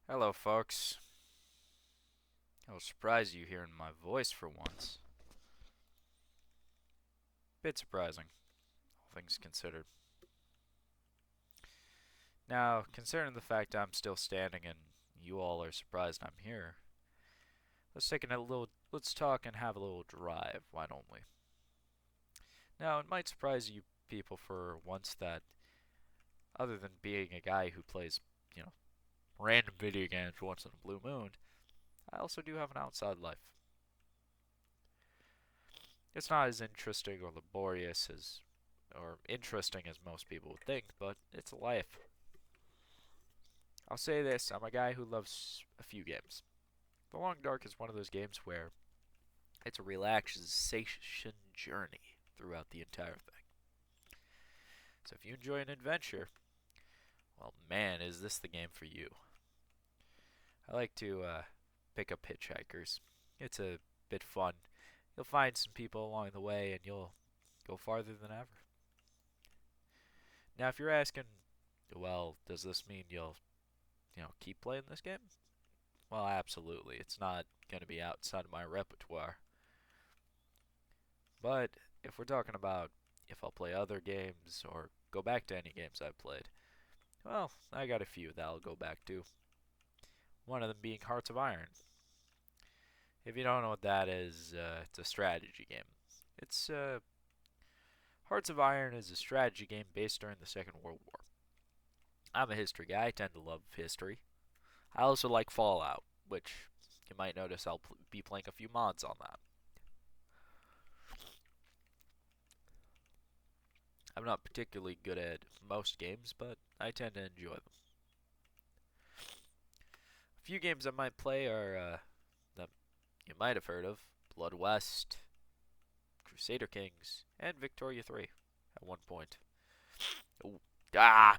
Hello, folks. I'll surprise you hearing my voice for once. Bit surprising, all things considered. Now, considering the fact I'm still standing and you all are surprised I'm here, let's talk and have a little drive, why don't we? Now, it might surprise you people for once that other than being a guy who plays, you know, random video games once in a blue moon, I also do have an outside life. It's not as interesting or laborious as or interesting as most people would think, but it's a life. I'll say this, I'm a guy who loves a few games. The Long Dark is one of those games where it's a relaxation journey throughout the entire thing. So if you enjoy an adventure, well, man, is this the game for you. I like to pick up hitchhikers. It's a bit fun. You'll find some people along the way and you'll go farther than ever. Now, if you're asking, well, does this mean you'll, keep playing this game? Well, absolutely. It's not going to be outside of my repertoire. But if we're talking about if I'll play other games or go back to any games I've played, well, I got a few that I'll go back to. One of them being Hearts of Iron. If you don't know what that is, it's a strategy game. It's Hearts of Iron is a strategy game based during the Second World War. I'm a history guy. I tend to love history. I also like Fallout, which you might notice I'll be playing a few mods on that. I'm not particularly good at most games, but I tend to enjoy them. A few games I might play are that you might have heard of: Blood West, Crusader Kings, and Victoria 3 at one point. Ooh. Ah!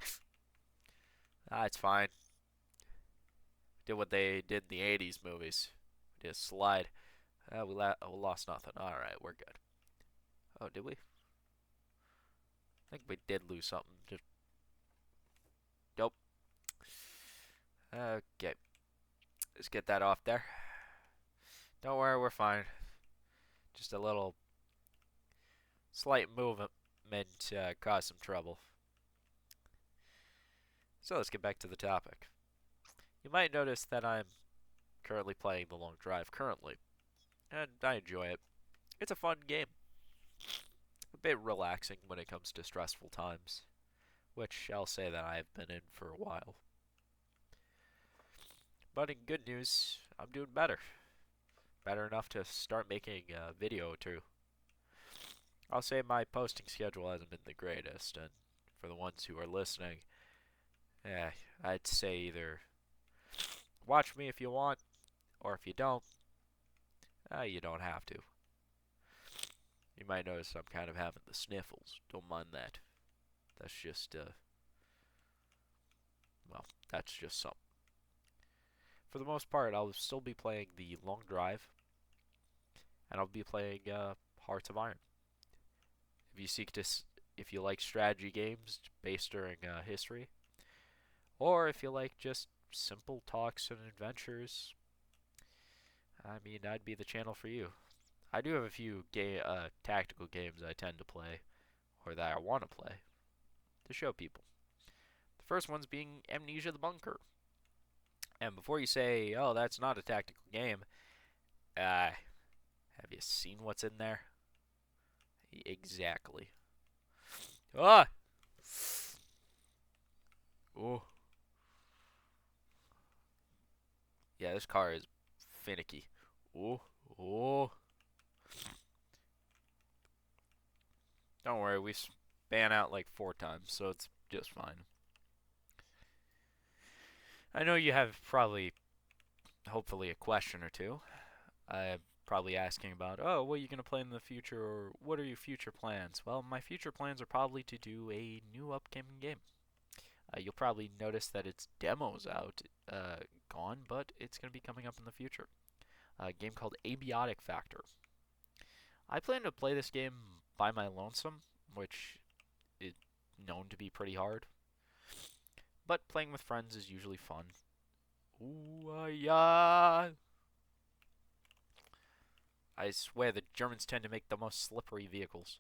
It's fine. Did what they did in the 80s movies. Did a slide. We lost nothing. Alright, we're good. Oh, did we? I think we did lose something. Just Nope. Okay. Let's get that off there. Don't worry, we're fine. Just a little slight movement caused some trouble. So let's get back to the topic. You might notice that I'm currently playing The Long Drive currently, and I enjoy it. It's a fun game. A bit relaxing when it comes to stressful times, which I'll say that I've been in for a while. But in good news, I'm doing better. Better enough to start making a video or two. I'll say my posting schedule hasn't been the greatest, and for the ones who are listening, I'd say either watch me if you want, or if you don't, you don't have to. You might notice I'm kind of having the sniffles. Don't mind that. That's just, well, that's just something. For the most part, I'll still be playing the Long Drive, and I'll be playing Hearts of Iron. If you seek to, if you like strategy games based during history, or if you like just simple talks and adventures, I mean, I'd be the channel for you. I do have a few tactical games I tend to play, or that I want to play, to show people. The first one's being Amnesia the Bunker. And before you say, oh, that's not a tactical game, have you seen what's in there? Exactly. Ah! Oh. Yeah, this car is finicky. Oh. Oh. Don't worry, we span out like 4 times, so it's just fine. I know you have probably, hopefully, a question or two. I'm probably asking about, oh, what are you going to play in the future, or what are your future plans? Well, my future plans are probably to do a new upcoming game. You'll probably notice that its demo's out, gone, but it's going to be coming up in the future. A game called Abiotic Factor. I plan to play this game by my lonesome, which is known to be pretty hard. But playing with friends is usually fun, Ooh, yeah. I swear the Germans tend to make the most slippery vehicles.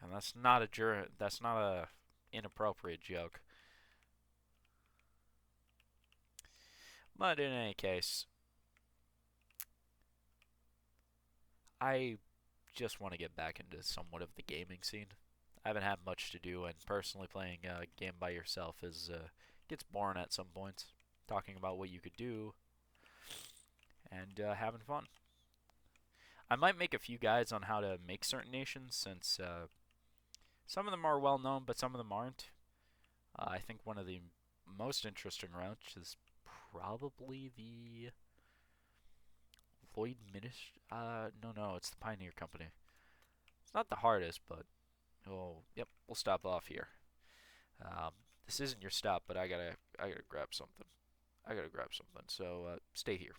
And that's not a inappropriate joke. But in any case, I just want to get back into somewhat of the gaming scene. I haven't had much to do, and personally playing a game by yourself is gets boring at some points. Talking about what you could do and having fun. I might make a few guides on how to make certain nations, since some of them are well known, but some of them aren't. I think one of the most interesting routes is probably the Lloyd Ministry. No, it's the Pioneer Company. It's not the hardest, but oh, yep, we'll stop off here. This isn't your stop, but I gotta grab something. I gotta grab something. So stay here.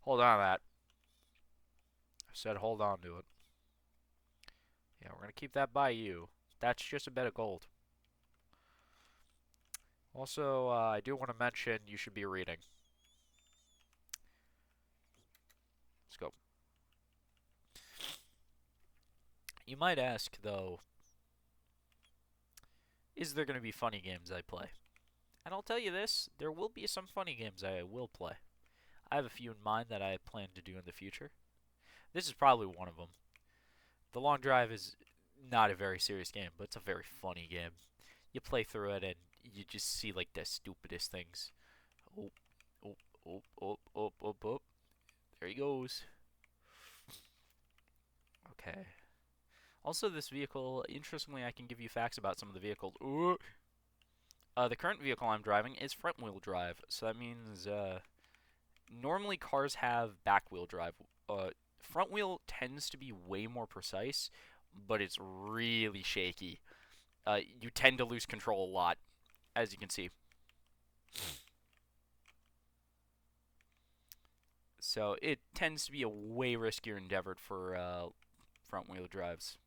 Hold on to that. I said hold on to it. Yeah, we're gonna keep that by you. That's just a bit of gold. Also, I do want to mention you should be reading. Let's go. You might ask, though, is there going to be funny games I play? And I'll tell you this, there will be some funny games I will play. I have a few in mind that I plan to do in the future. This is probably one of them. The Long Drive is not a very serious game, but it's a very funny game. You play through it and you just see like the stupidest things. Oh, oh, oh, oh, oh, oh, oh. There he goes. Okay. Also, this vehicle, interestingly, I can give you facts about some of the vehicles. Ooh. The current vehicle I'm driving is front-wheel drive, so that means normally cars have back-wheel drive. Front wheel tends to be way more precise, but it's really shaky. You tend to lose control a lot, as you can see. So it tends to be a way riskier endeavor for front wheel drives.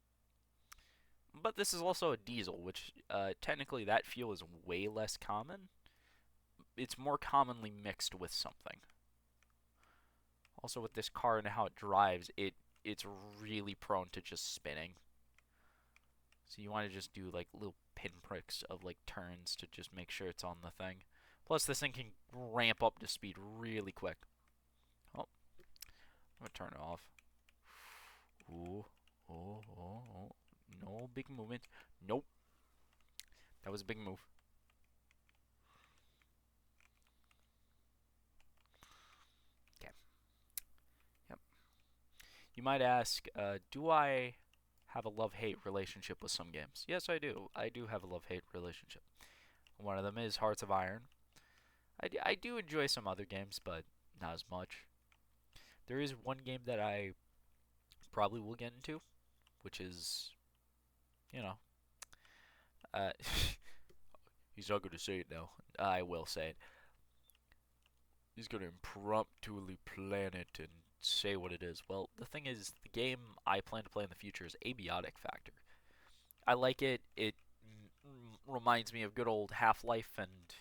But this is also a diesel, which technically that fuel is way less common. It's more commonly mixed with something. Also, with this car and how it drives, it's really prone to just spinning. So you want to just do like little pinpricks of like turns to just make sure it's on the thing. Plus, this thing can ramp up to speed really quick. Oh, I'm gonna turn it off. Ooh, oh, oh, oh. No big movement. Nope. That was a big move. Okay. Yep. You might ask, do I have a love-hate relationship with some games? Yes, I do. I do have a love-hate relationship. One of them is Hearts of Iron. I do enjoy some other games, but not as much. There is one game that I probably will get into, which is, you know, uh, he's not going to say it now. I will say it. He's going to impromptually plan it and say what it is. Well, the thing is, the game I plan to play in the future is Abiotic Factor. I like it. It reminds me of good old Half-Life and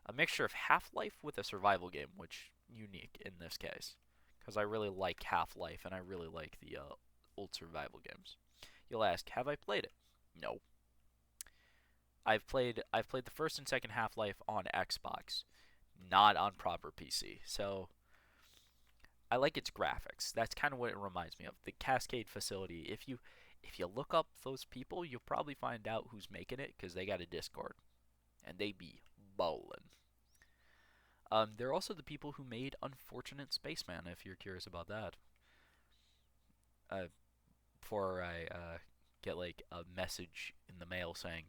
a mixture of Half-Life with a survival game, which unique in this case, because I really like Half-Life and I really like the old survival games. You'll ask, have I played it? No. I've played the first and second Half-Life on Xbox, not on proper PC. So I like its graphics. That's kind of what it reminds me of. The Cascade facility. If you look up those people, you'll probably find out who's making it because they got a Discord, and they be bowling. They're also the people who made Unfortunate Spaceman. If you're curious about that, uh, before I get like a message in the mail saying,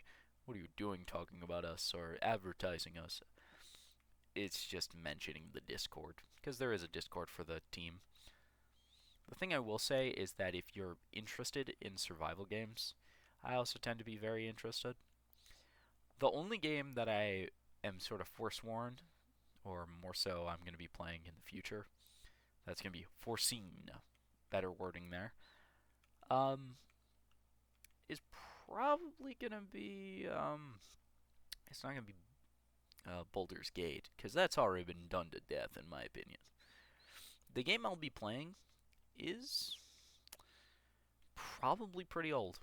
"What are you doing talking about us or advertising us?" It's just mentioning the Discord because there is a Discord for the team. The thing I will say is that if you're interested in survival games, I also tend to be very interested. The only game that I am sort of forsworn or more so, I'm going to be playing in the future. That's going to be foreseen. Better wording there. Is probably going to be, it's not going to be Baldur's Gate, because that's already been done to death, in my opinion. The game I'll be playing is probably pretty old,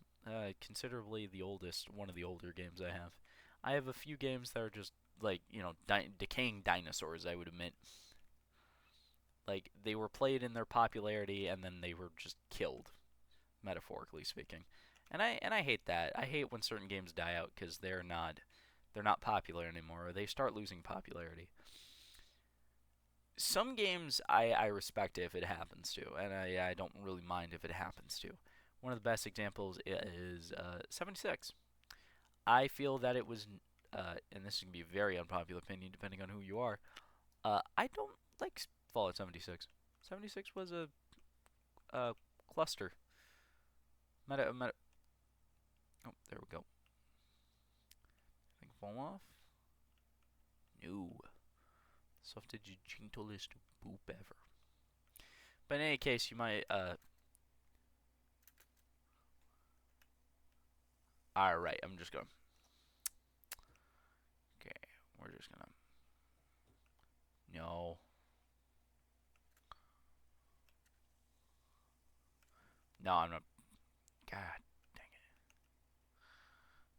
considerably the oldest, one of the older games I have. I have a few games that are just like, decaying dinosaurs, I would admit. Like, they were played in their popularity and then they were just killed, metaphorically speaking. And I hate that. I hate when certain games die out because they're not popular anymore, or they start losing popularity. Some games I respect if it happens to, and I don't really mind if it happens to. One of the best examples is 76. I feel that it was, and this is going to be a very unpopular opinion depending on who you are, I don't like Fallout 76. 76 was a cluster. Meta. Oh, there we go. I think fall off. No. Soft the gentlest boop ever. But in any case, you might, Alright, I'm just going. Okay, we're just gonna. No. No, I'm not. God dang it.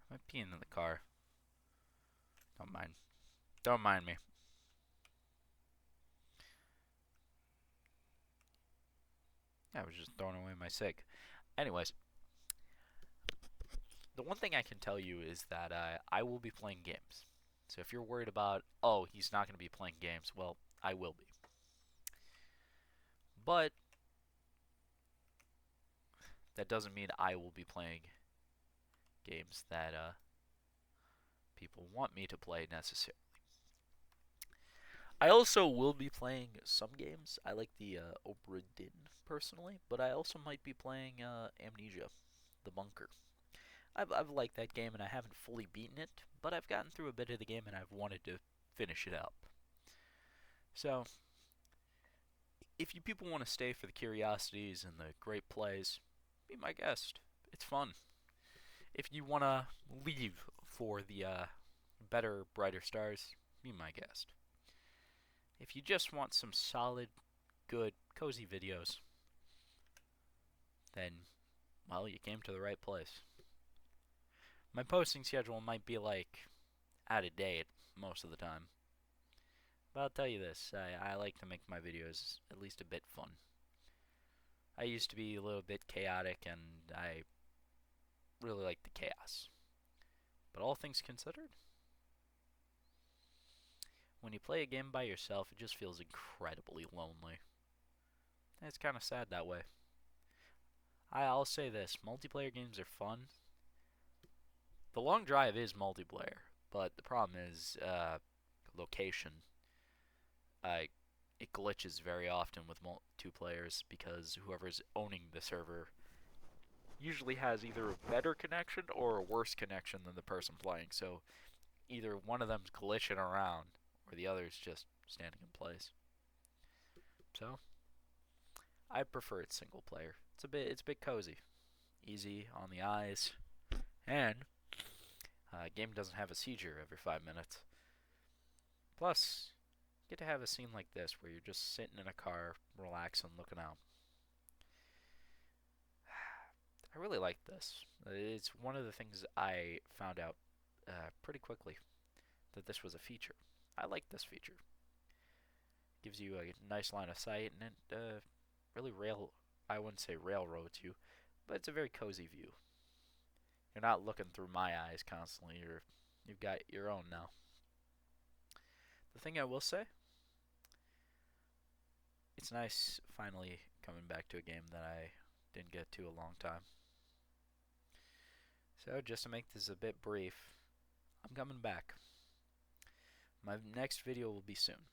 I might be in the car. Don't mind. Don't mind me. I was just throwing away my sig. Anyways, the one thing I can tell you is that I will be playing games. So if you're worried about, oh, he's not going to be playing games, well, I will be. But that doesn't mean I will be playing games that people want me to play necessarily. I also will be playing some games. I like the Obra Dinn personally, but I also might be playing Amnesia, The Bunker. I've liked that game and I haven't fully beaten it, but I've gotten through a bit of the game and I've wanted to finish it up. So, if you people want to stay for the curiosities and the great plays, be my guest. It's fun. If you want to leave for the better, brighter stars, be my guest. If you just want some solid, good, cozy videos, then, well, you came to the right place. My posting schedule might be like out of date most of the time. But I'll tell you this, I like to make my videos at least a bit fun. I used to be a little bit chaotic and I really like the chaos. But all things considered, when you play a game by yourself, it just feels incredibly lonely. And it's kind of sad that way. I'll say this, multiplayer games are fun. The Long Drive is multiplayer, but the problem is location. It glitches very often with two players because whoever's owning the server usually has either a better connection or a worse connection than the person playing. So either one of them's glitching around or the other's just standing in place. So I prefer it single player. It's a bit cozy, easy on the eyes, and game doesn't have a seizure every 5 minutes. Plus, you get to have a scene like this where you're just sitting in a car, relaxing, looking out. I really like this. It's one of the things I found out pretty quickly that this was a feature. I like this feature. Gives you a nice line of sight, and it really I wouldn't say railroads you, but it's a very cozy view. You're not looking through my eyes constantly. You've got your own now. The thing I will say, it's nice finally coming back to a game that I didn't get to a long time. So just to make this a bit brief, I'm coming back. My next video will be soon.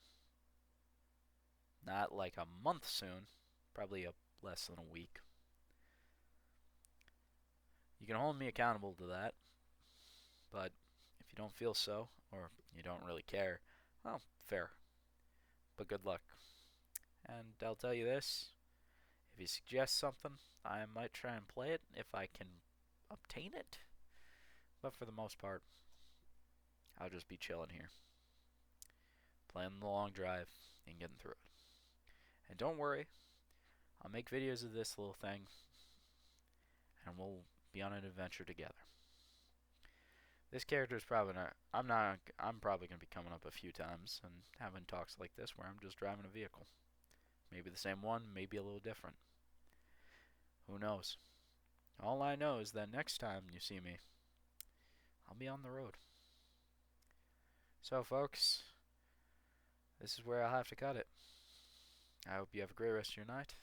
Not like a month soon, probably less than a week. You can hold me accountable to that, but if you don't feel so, or you don't really care, well, fair. but good luck. And I'll tell you this, if you suggest something, I might try and play it if I can obtain it. But for the most part, I'll just be chilling here, playing the long drive and getting through it. And don't worry, I'll make videos of this little thing, and we'll be on an adventure together. This character is probably not. I'm probably gonna be coming up a few times and having talks like this where I'm just driving a vehicle. Maybe the same one, maybe a little different. Who knows? All I know is that next time you see me, I'll be on the road. So, folks, this is where I'll have to cut it. I hope you have a great rest of your night.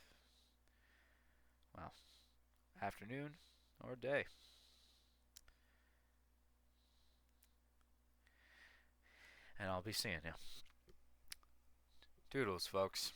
Well, afternoon or day. And I'll be seeing you. Doodles, folks.